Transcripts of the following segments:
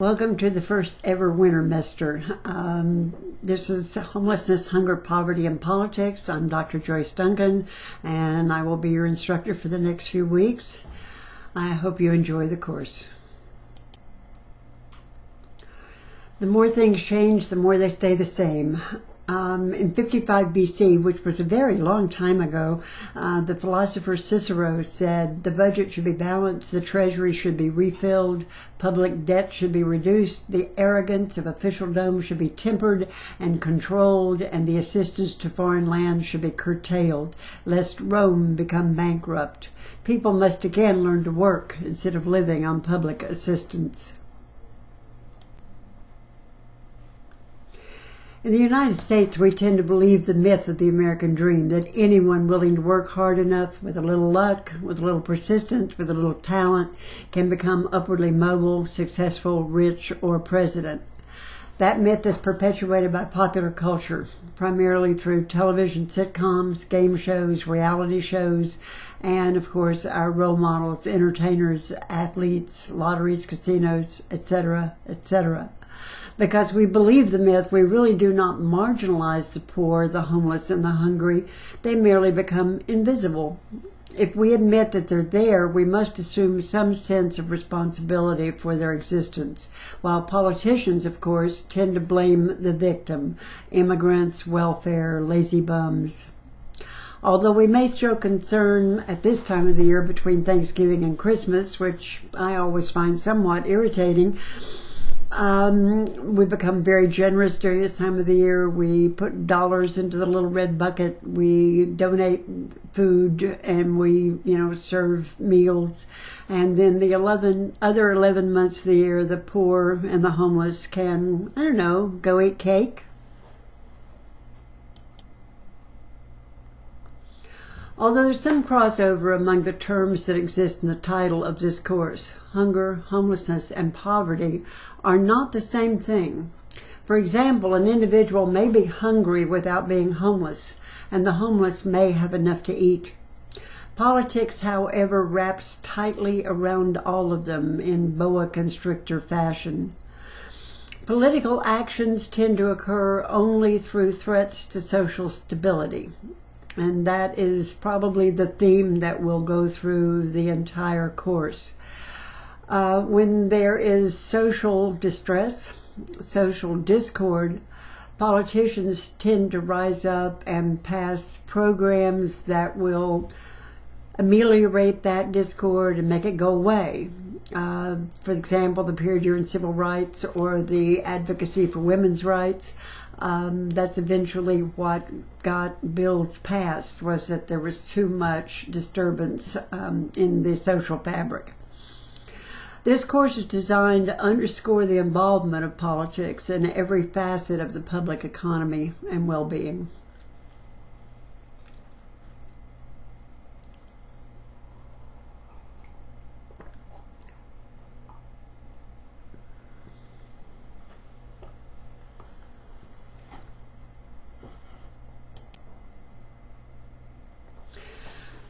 Welcome to the first ever Wintermester. This is Homelessness, Hunger, Poverty, and Politics. I'm Dr. Joyce Duncan, and I will be your instructor for the next few weeks. I hope you enjoy the course. The more things change, the more they stay the same. In 55 BC, which was a very long time ago, the philosopher Cicero said the budget should be balanced, the treasury should be refilled, public debt should be reduced, the arrogance of officialdom should be tempered and controlled, and the assistance to foreign lands should be curtailed, lest Rome become bankrupt. People must again learn to work instead of living on public assistance. In the United States, we tend to believe the myth of the American dream, that anyone willing to work hard enough, with a little luck, with a little persistence, with a little talent, can become upwardly mobile, successful, rich, or president. That myth is perpetuated by popular culture, primarily through television sitcoms, game shows, reality shows, and, of course, our role models, entertainers, athletes, lotteries, casinos, etc., etc. Because we believe the myth, we really do not marginalize the poor, the homeless, and the hungry. They merely become invisible. If we admit that they're there, we must assume some sense of responsibility for their existence, while politicians, of course, tend to blame the victim: immigrants, welfare, lazy bums. Although we may show concern at this time of the year between Thanksgiving and Christmas, which I always find somewhat irritating, we become very generous during this time of the year. We put dollars into the little red bucket. We donate food, and we, serve meals. And then the other 11 months of the year, the poor and the homeless can, go eat cake. Although there's some crossover among the terms that exist in the title of this course, hunger, homelessness, and poverty are not the same thing. For example, an individual may be hungry without being homeless, and the homeless may have enough to eat. Politics, however, wraps tightly around all of them in boa constrictor fashion. Political actions tend to occur only through threats to social stability. And that is probably the theme that will go through the entire course. When there is social distress, social discord, politicians tend to rise up and pass programs that will ameliorate that discord and make it go away. For example, the period year in civil rights or the advocacy for women's rights. That's eventually what got bills passed, was that there was too much disturbance in the social fabric. This course is designed to underscore the involvement of politics in every facet of the public economy and well-being.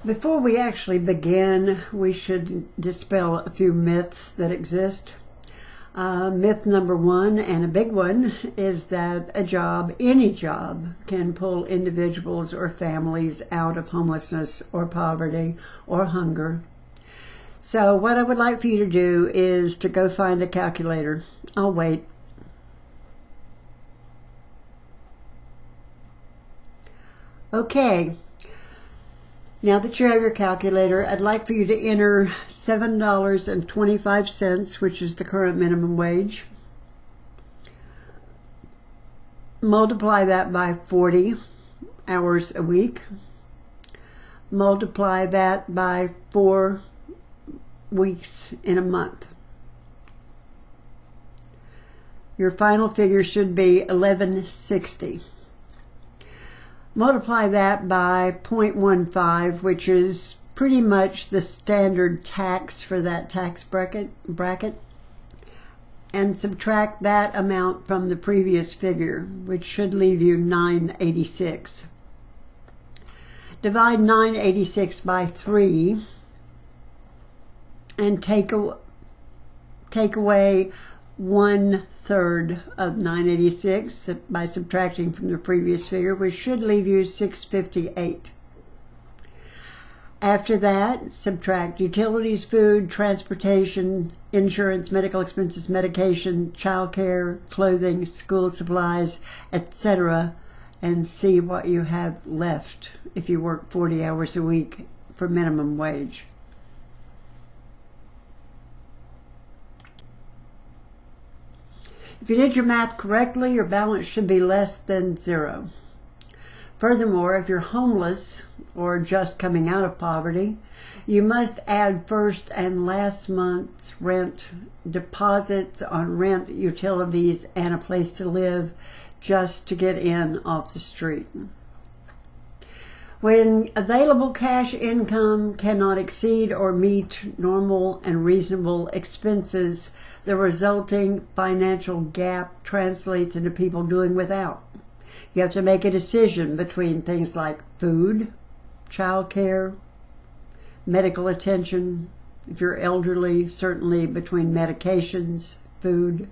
Before we actually begin, we should dispel a few myths that exist. Myth number one, and a big one, is that a job, any job, can pull individuals or families out of homelessness or poverty or hunger. So what I would like for you to do is to go find a calculator. I'll wait. Okay. Now that you have your calculator, I'd like for you to enter $7.25, which is the current minimum wage. Multiply that by 40 hours a week. Multiply that by 4 weeks in a month. Your final figure should be $11.60. Multiply that by 0.15, which is pretty much the standard tax for that tax bracket, and subtract that amount from the previous figure, which should leave you $9.86. Divide $9.86 by 3 and take away 1/3 of 986 by subtracting from the previous figure, which should leave you 658. After that, subtract utilities, food, transportation, insurance, medical expenses, medication, childcare, clothing, school supplies, etc., and see what you have left if you work 40 hours a week for minimum wage. If you did your math correctly, your balance should be less than 0. Furthermore, if you're homeless or just coming out of poverty, you must add first and last month's rent, deposits on rent, utilities, and a place to live just to get in off the street. When available cash income cannot exceed or meet normal and reasonable expenses, the resulting financial gap translates into people doing without. You have to make a decision between things like food, childcare, medical attention. If you're elderly, certainly between medications, food.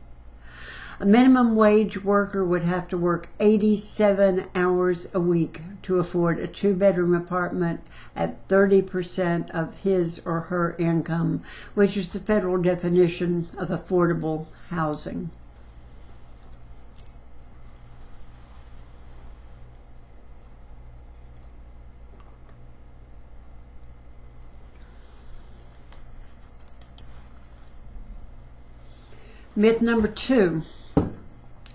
A minimum wage worker would have to work 87 hours a week to afford a 2-bedroom apartment at 30% of his or her income, which is the federal definition of affordable housing. Myth number 2.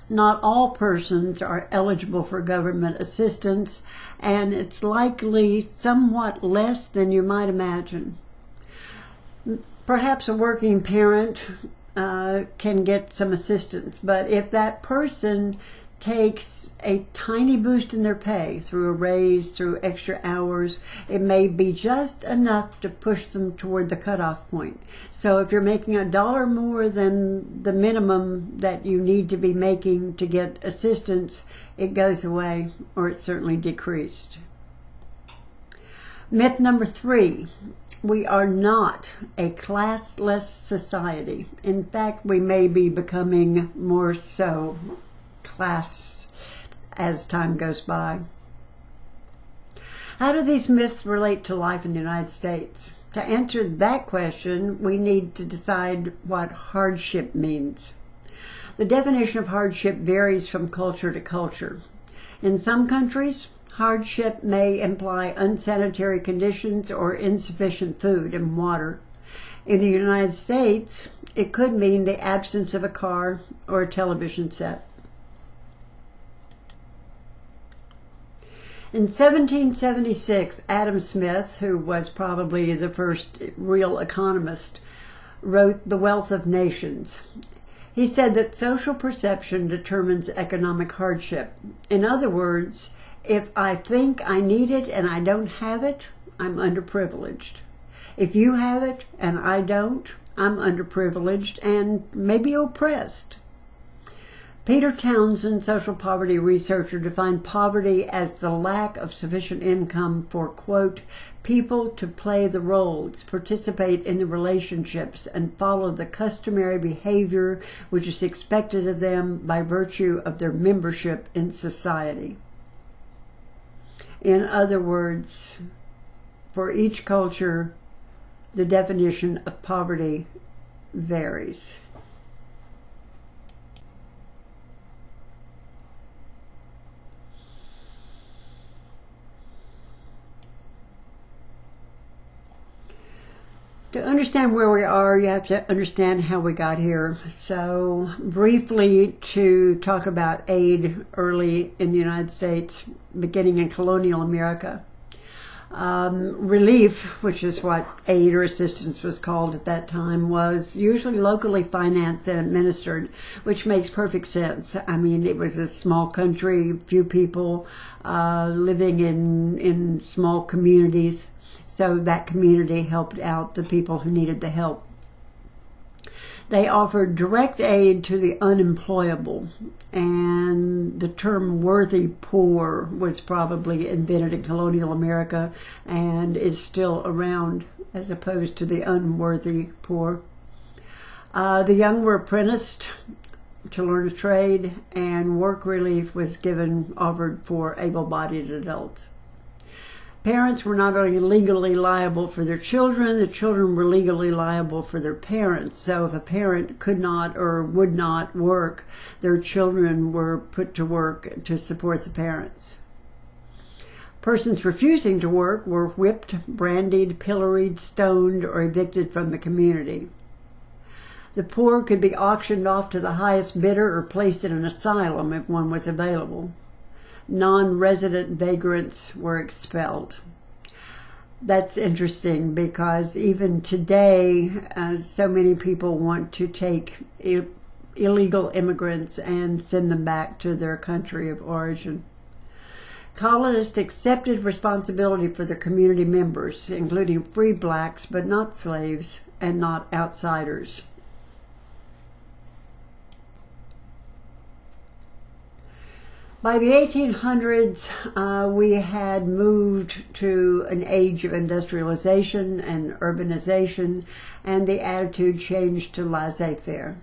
Not all persons are eligible for government assistance, and it's likely somewhat less than you might imagine. Perhaps a working parent can get some assistance, but if that person takes a tiny boost in their pay through a raise, through extra hours, it may be just enough to push them toward the cutoff point. So if you're making $1 more than the minimum that you need to be making to get assistance, it goes away, or it's certainly decreased. Myth number 3. We are not a classless society. In fact, we may be becoming more so class as time goes by. How do these myths relate to life in the United States? To answer that question, we need to decide what hardship means. The definition of hardship varies from culture to culture. In some countries, hardship may imply unsanitary conditions or insufficient food and water. In the United States, it could mean the absence of a car or a television set. In 1776, Adam Smith, who was probably the first real economist, wrote The Wealth of Nations. He said that social perception determines economic hardship. In other words, if I think I need it and I don't have it, I'm underprivileged. If you have it and I don't, I'm underprivileged and maybe oppressed. Peter Townsend, social poverty researcher, defined poverty as the lack of sufficient income for, quote, people to play the roles, participate in the relationships, and follow the customary behavior which is expected of them by virtue of their membership in society. In other words, for each culture, the definition of poverty varies. To understand where we are, you have to understand how we got here. So, briefly, to talk about aid early in the United States, beginning in Colonial America. Relief, which is what aid or assistance was called at that time, was usually locally financed and administered, which makes perfect sense. I mean, it was a small country, few people living in small communities. So that community helped out the people who needed the help. They offered direct aid to the unemployable, and the term worthy poor was probably invented in colonial America and is still around as opposed to the unworthy poor. The young were apprenticed to learn a trade, and work relief was offered for able-bodied adults. Parents were not only legally liable for their children, the children were legally liable for their parents. So if a parent could not or would not work, their children were put to work to support the parents. Persons refusing to work were whipped, brandied, pilloried, stoned, or evicted from the community. The poor could be auctioned off to the highest bidder or placed in an asylum if one was available. Non-resident vagrants were expelled. That's interesting because even today, so many people want to take illegal immigrants and send them back to their country of origin. Colonists accepted responsibility for their community members, including free blacks, but not slaves and not outsiders. By the 1800s, we had moved to an age of industrialization and urbanization, and the attitude changed to laissez-faire.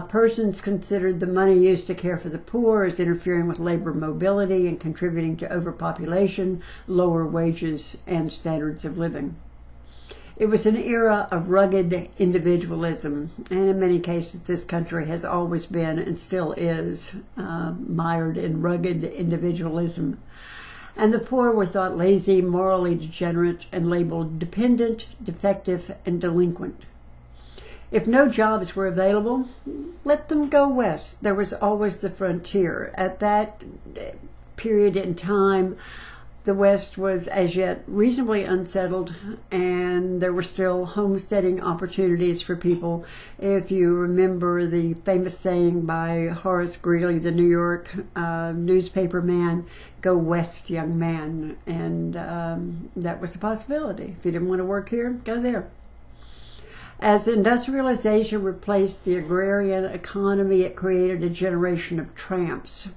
Persons considered the money used to care for the poor as interfering with labor mobility and contributing to overpopulation, lower wages, and standards of living. It was an era of rugged individualism, and in many cases this country has always been and still is mired in rugged individualism. And the poor were thought lazy, morally degenerate, and labeled dependent, defective, and delinquent. If no jobs were available, let them go west. There was always the frontier. At that period in time, the West was as yet reasonably unsettled, and there were still homesteading opportunities for people. If you remember the famous saying by Horace Greeley, the New York newspaper man, "Go west, young man," and that was a possibility. If you didn't want to work here, go there. As industrialization replaced the agrarian economy, it created a generation of tramps,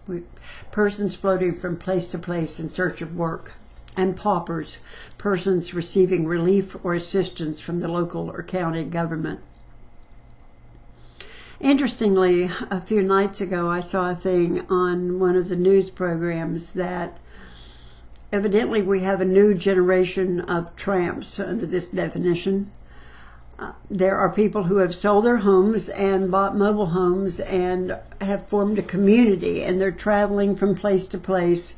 persons floating from place to place in search of work, and paupers, persons receiving relief or assistance from the local or county government. Interestingly, a few nights ago, I saw a thing on one of the news programs that evidently we have a new generation of tramps under this definition. There are people who have sold their homes and bought mobile homes and have formed a community, and they're traveling from place to place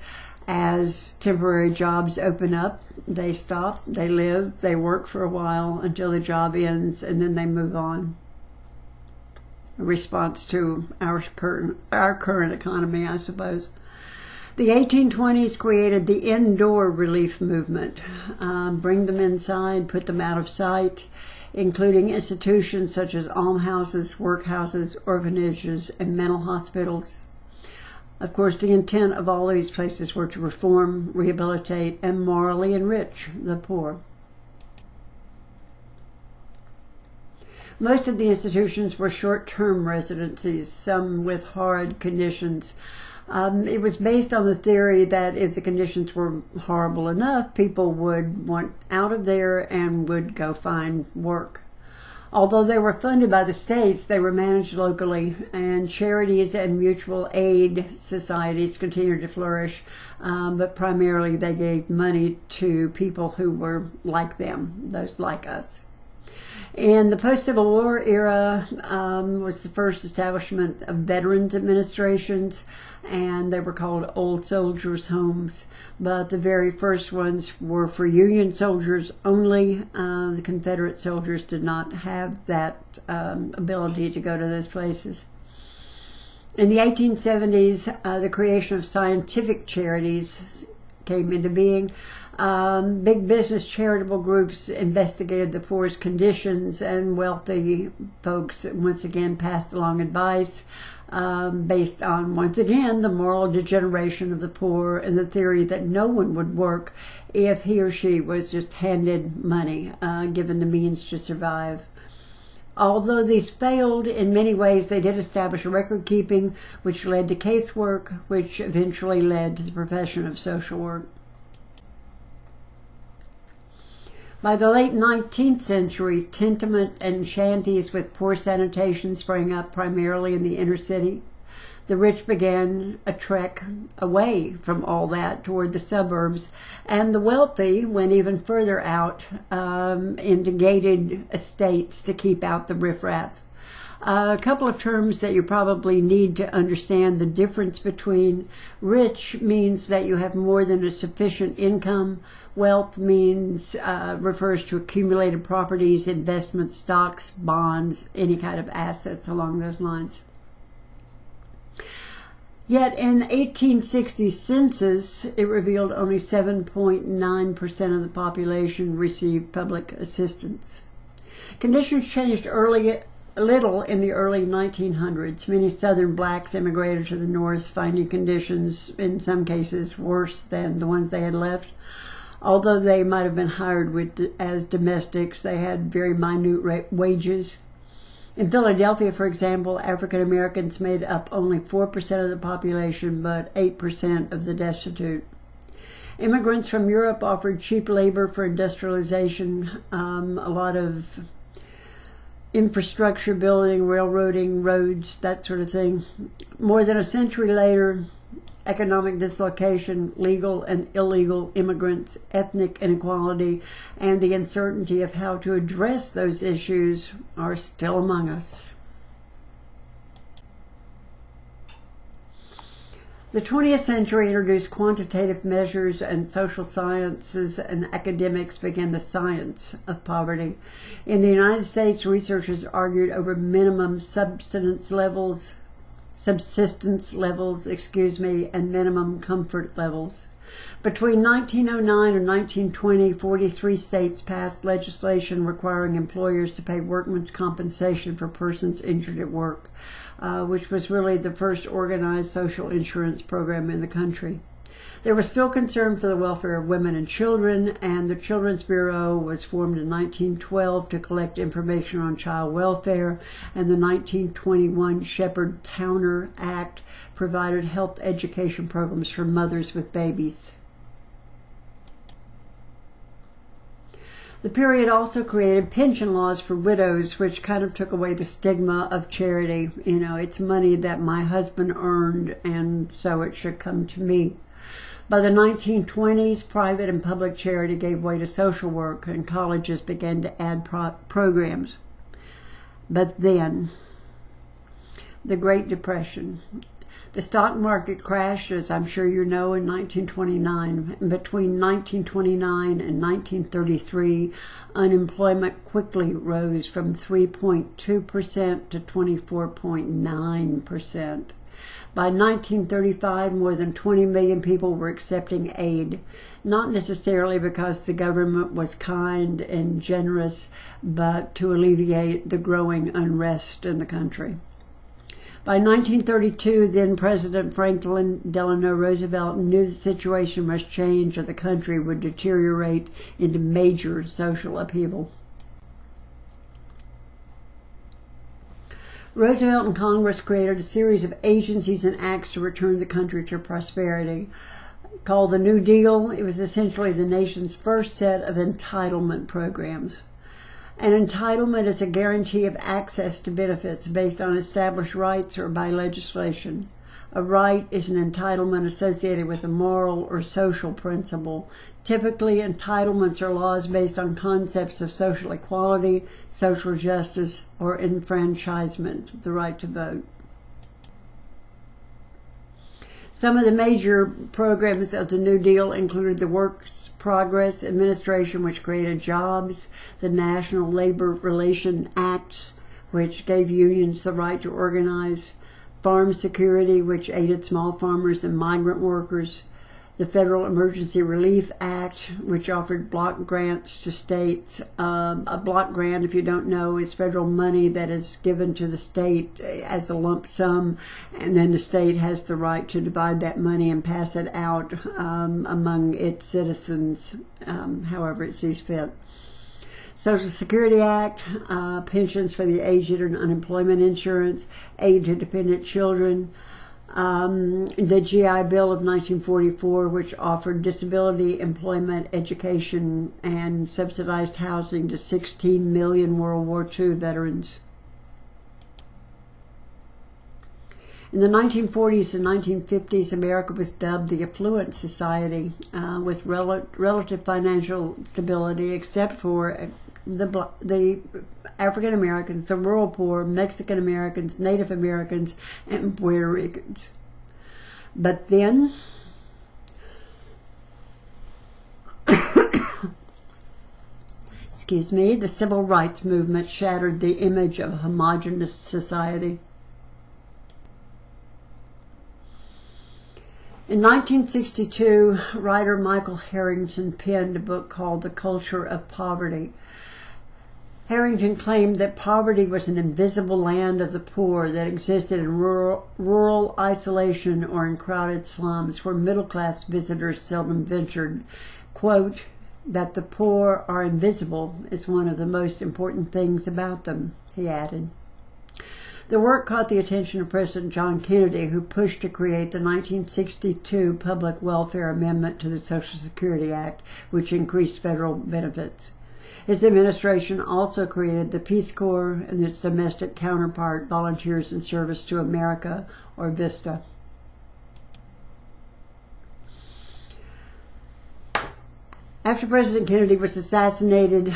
as temporary jobs open up. They stop, they live, they work for a while until the job ends, and then they move on. A response to our current economy, I suppose. The 1820s created the indoor relief movement. Bring them inside, put them out of sight, including institutions such as almhouses, workhouses, orphanages, and mental hospitals. Of course, the intent of all these places were to reform, rehabilitate, and morally enrich the poor. Most of the institutions were short-term residencies, some with hard conditions. It was based on the theory that if the conditions were horrible enough, people would want out of there and would go find work. Although they were funded by the states, they were managed locally, and charities and mutual aid societies continued to flourish, but primarily they gave money to people who were like them, those like us. In the post-Civil War era was the first establishment of veterans administrations, and they were called old soldiers' homes. But the very first ones were for Union soldiers only. The Confederate soldiers did not have that ability to go to those places. In the 1870s, the creation of scientific charities came into being. Big business charitable groups investigated the poor's conditions, and wealthy folks once again passed along advice based on, once again, the moral degeneration of the poor and the theory that no one would work if he or she was just handed money, given the means to survive. Although these failed in many ways, they did establish record keeping, which led to casework, which eventually led to the profession of social work. By the late 19th century, tenement and shanties with poor sanitation sprang up primarily in the inner city. The rich began a trek away from all that toward the suburbs, and the wealthy went even further out into gated estates to keep out the riffraff. A couple of terms that you probably need to understand the difference between. Rich means that you have more than a sufficient income. Wealth means refers to accumulated properties, investments, stocks, bonds, any kind of assets along those lines. Yet in the 1860 census, it revealed only 7.9% of the population received public assistance. Conditions changed little in the early 1900s. Many Southern blacks immigrated to the North, finding conditions in some cases worse than the ones they had left. Although they might have been hired as domestics, they had very minute wages. In Philadelphia, for example, African Americans made up only 4% of the population, but 8% of the destitute. Immigrants from Europe offered cheap labor for industrialization, a lot of infrastructure building, railroading, roads, that sort of thing. More than a century later, economic dislocation, legal and illegal immigrants, ethnic inequality, and the uncertainty of how to address those issues are still among us. The 20th century introduced quantitative measures, and social sciences and academics began the science of poverty. In the United States, researchers argued over minimum subsistence levels, and minimum comfort levels. Between 1909 and 1920, 43 states passed legislation requiring employers to pay workmen's compensation for persons injured at work, which was really the first organized social insurance program in the country. There was still concern for the welfare of women and children, and the Children's Bureau was formed in 1912 to collect information on child welfare, and the 1921 Shepard-Towner Act provided health education programs for mothers with babies. The period also created pension laws for widows, which kind of took away the stigma of charity. You know, it's money that my husband earned, and so it should come to me. By the 1920s, private and public charity gave way to social work, and colleges began to add programs. But then, the Great Depression. The stock market crashed, as I'm sure you know, in 1929. Between 1929 and 1933, unemployment quickly rose from 3.2% to 24.9%. By 1935, more than 20 million people were accepting aid, not necessarily because the government was kind and generous, but to alleviate the growing unrest in the country. By 1932, then President Franklin Delano Roosevelt knew the situation must change or the country would deteriorate into major social upheaval. Roosevelt and Congress created a series of agencies and acts to return the country to prosperity. Called the New Deal, it was essentially the nation's first set of entitlement programs. An entitlement is a guarantee of access to benefits based on established rights or by legislation. A right is an entitlement associated with a moral or social principle. Typically, entitlements are laws based on concepts of social equality, social justice, or enfranchisement, the right to vote. Some of the major programs of the New Deal included the Works Progress Administration, which created jobs, the National Labor Relations Acts, which gave unions the right to organize, Farm Security, which aided small farmers and migrant workers, the Federal Emergency Relief Act, which offered block grants to states. A block grant, if you don't know, is federal money that is given to the state as a lump sum, and then the state has the right to divide that money and pass it out among its citizens however it sees fit. Social Security Act, pensions for the aged and unemployment insurance, aid to dependent children, The GI Bill of 1944, which offered disability, employment, education, and subsidized housing to 16 million World War II veterans. In the 1940s and 1950s, America was dubbed the affluent society with relative financial stability, except for the African Americans, the rural poor, Mexican Americans, Native Americans, and Puerto Ricans. But then, excuse me, the civil rights movement shattered the image of a homogeneous society. In 1962, writer Michael Harrington penned a book called The Culture of Poverty. Harrington claimed that poverty was an invisible land of the poor that existed in rural isolation or in crowded slums where middle-class visitors seldom ventured. Quote, that the poor are invisible is one of the most important things about them, he added. The work caught the attention of President John Kennedy, who pushed to create the 1962 Public Welfare Amendment to the Social Security Act, which increased federal benefits. His administration also created the Peace Corps and its domestic counterpart, Volunteers in Service to America, or VISTA. After President Kennedy was assassinated,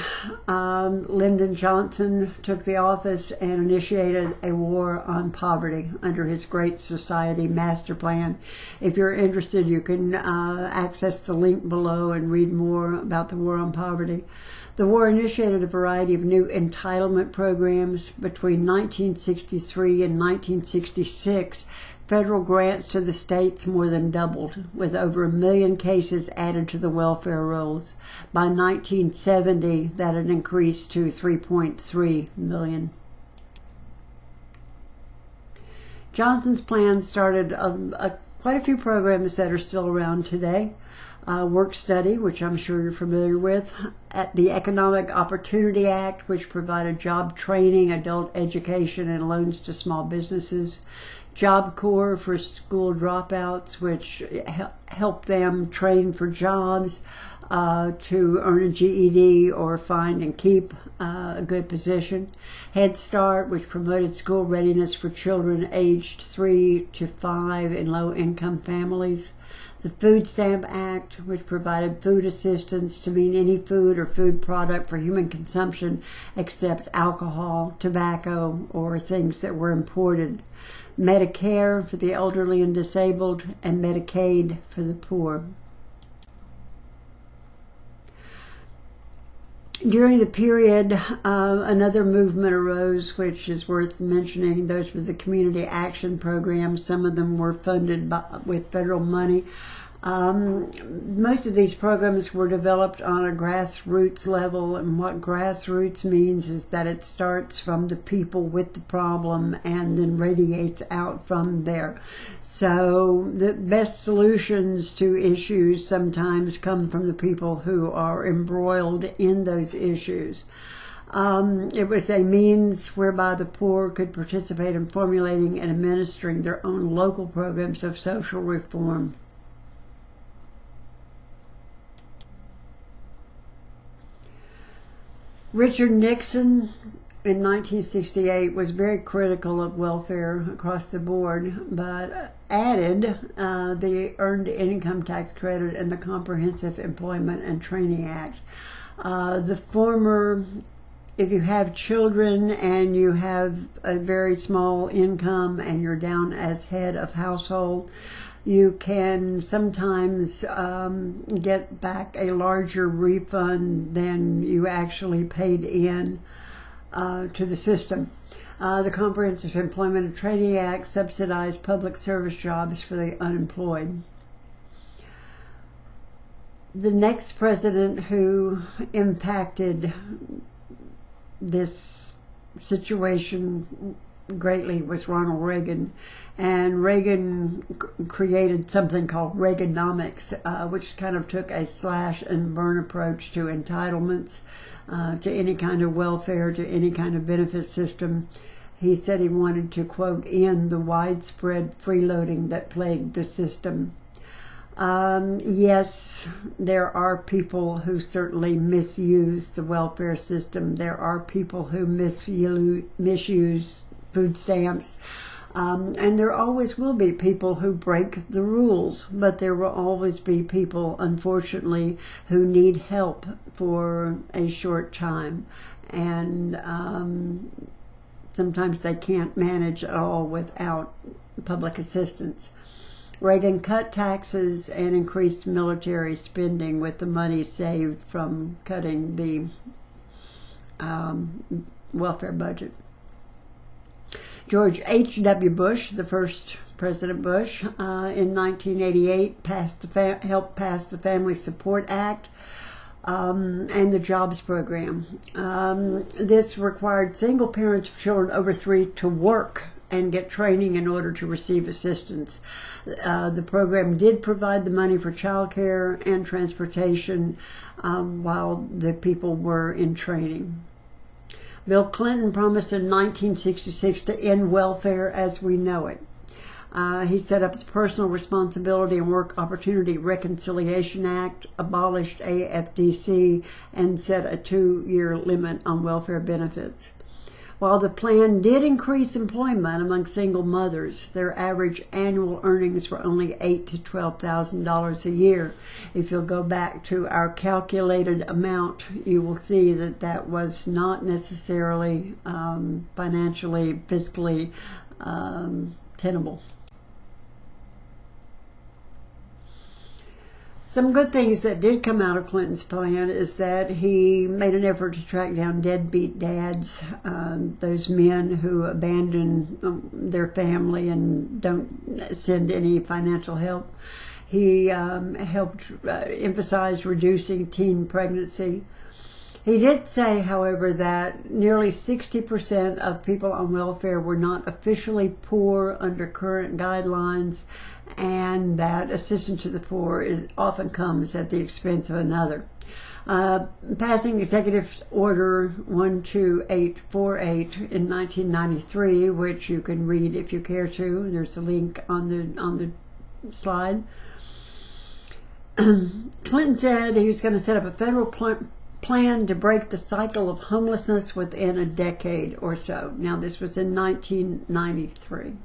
Lyndon Johnson took the office and initiated a war on poverty under his Great Society Master Plan. If you're interested, you can access the link below and read more about the war on poverty. The war initiated a variety of new entitlement programs. Between 1963 and 1966, federal grants to the states more than doubled, with over 1 million cases added to the welfare rolls. By 1970, that had increased to 3.3 million. Johnson's plan started quite a few programs that are still around today. Work study, which I'm sure you're familiar with, at the Economic Opportunity Act, which provided job training, adult education, and loans to small businesses. Job Corps for school dropouts, which helped them train for jobs to earn a GED or find and keep a good position. Head Start, which promoted school readiness for children aged 3 to 5 in low-income families. The Food Stamp Act, which provided food assistance to mean any food or food product for human consumption except alcohol, tobacco, or things that were imported. Medicare for the elderly and disabled, and Medicaid for the poor. During the period, another movement arose, which is worth mentioning. Those were the community action programs. Some of them were funded with federal money. Most of these programs were developed on a grassroots level, and what grassroots means is that it starts from the people with the problem and then radiates out from there. So the best solutions to issues sometimes come from the people who are embroiled in those issues. It was a means whereby the poor could participate in formulating and administering their own local programs of social reform. Richard Nixon in 1968 was very critical of welfare across the board, but added the Earned Income Tax Credit and the Comprehensive Employment and Training Act. The former, if you have children and you have a very small income and you're down as head of household, you can sometimes get back a larger refund than you actually paid in to the system. The Comprehensive Employment and Training Act subsidized public service jobs for the unemployed. The next president who impacted this situation greatly was Ronald Reagan, and Reagan created something called Reaganomics, which kind of took a slash and burn approach to entitlements, to any kind of welfare, to any kind of benefit system. He said he wanted to, quote, end the widespread freeloading that plagued the system. Yes, there are people who certainly misuse the welfare system. There are people who misuse food stamps. And there always will be people who break the rules, but there will always be people, unfortunately, who need help for a short time. And sometimes they can't manage at all without public assistance. Reagan cut taxes and increased military spending with the money saved from cutting the welfare budget. George H.W. Bush, the first President Bush, in 1988 helped pass the Family Support Act and the Jobs Program. This required single parents of children over 3 to work and get training in order to receive assistance. The program did provide the money for child care and transportation while the people were in training. Bill Clinton promised in 1966 to end welfare as we know it. He set up the Personal Responsibility and Work Opportunity Reconciliation Act, abolished AFDC, and set a 2-year limit on welfare benefits. While the plan did increase employment among single mothers, their average annual earnings were only $8,000 to $12,000 a year. If you'll go back to our calculated amount, you will see that that was not necessarily financially, fiscally tenable. Some good things that did come out of Clinton's plan is that he made an effort to track down deadbeat dads, those men who abandon their family and don't send any financial help. He helped emphasize reducing teen pregnancy. He did say, however, that nearly 60% of people on welfare were not officially poor under current guidelines, and that assistance to the poor often comes at the expense of another. Passing Executive Order 12848 in 1993, which you can read if you care to. There's a link on the slide. Clinton said he was going to set up a federal plan to break the cycle of homelessness within a decade or so. Now, this was in 1993.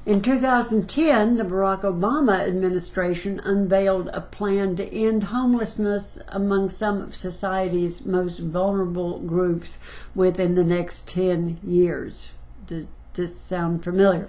In 2010, the Barack Obama administration unveiled a plan to end homelessness among some of society's most vulnerable groups within the next 10 years. Does this sound familiar?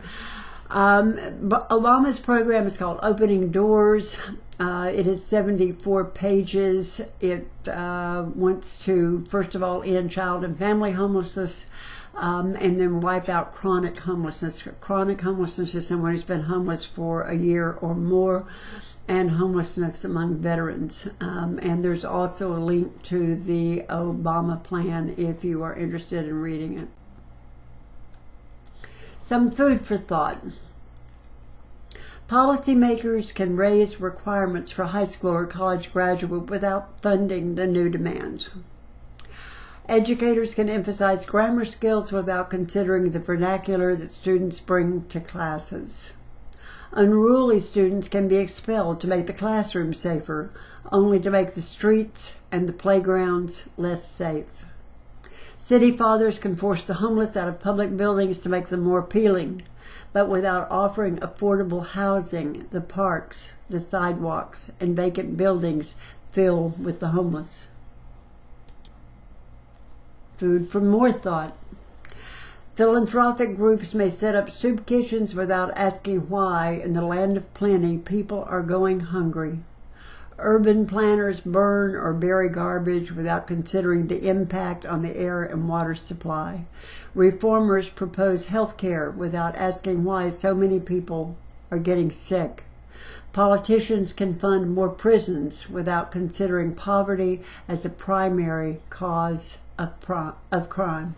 Obama's program is called Opening Doors. It is 74 pages. It wants to, first of all, end child and family homelessness, and then wipe out chronic homelessness. Chronic homelessness is someone who's been homeless for a year or more, and homelessness among veterans. And there's also a link to the Obama plan if you are interested in reading it. Some food for thought. Policymakers can raise requirements for high school or college graduate without funding the new demands. Educators can emphasize grammar skills without considering the vernacular that students bring to classes. Unruly students can be expelled to make the classroom safer, only to make the streets and the playgrounds less safe. City fathers can force the homeless out of public buildings to make them more appealing, but without offering affordable housing, the parks, the sidewalks, and vacant buildings fill with the homeless. Food for more thought. Philanthropic groups may set up soup kitchens without asking why in the land of plenty people are going hungry. Urban planners burn or bury garbage without considering the impact on the air and water supply. Reformers propose health care without asking why so many people are getting sick. Politicians can fund more prisons without considering poverty as a primary cause of crime.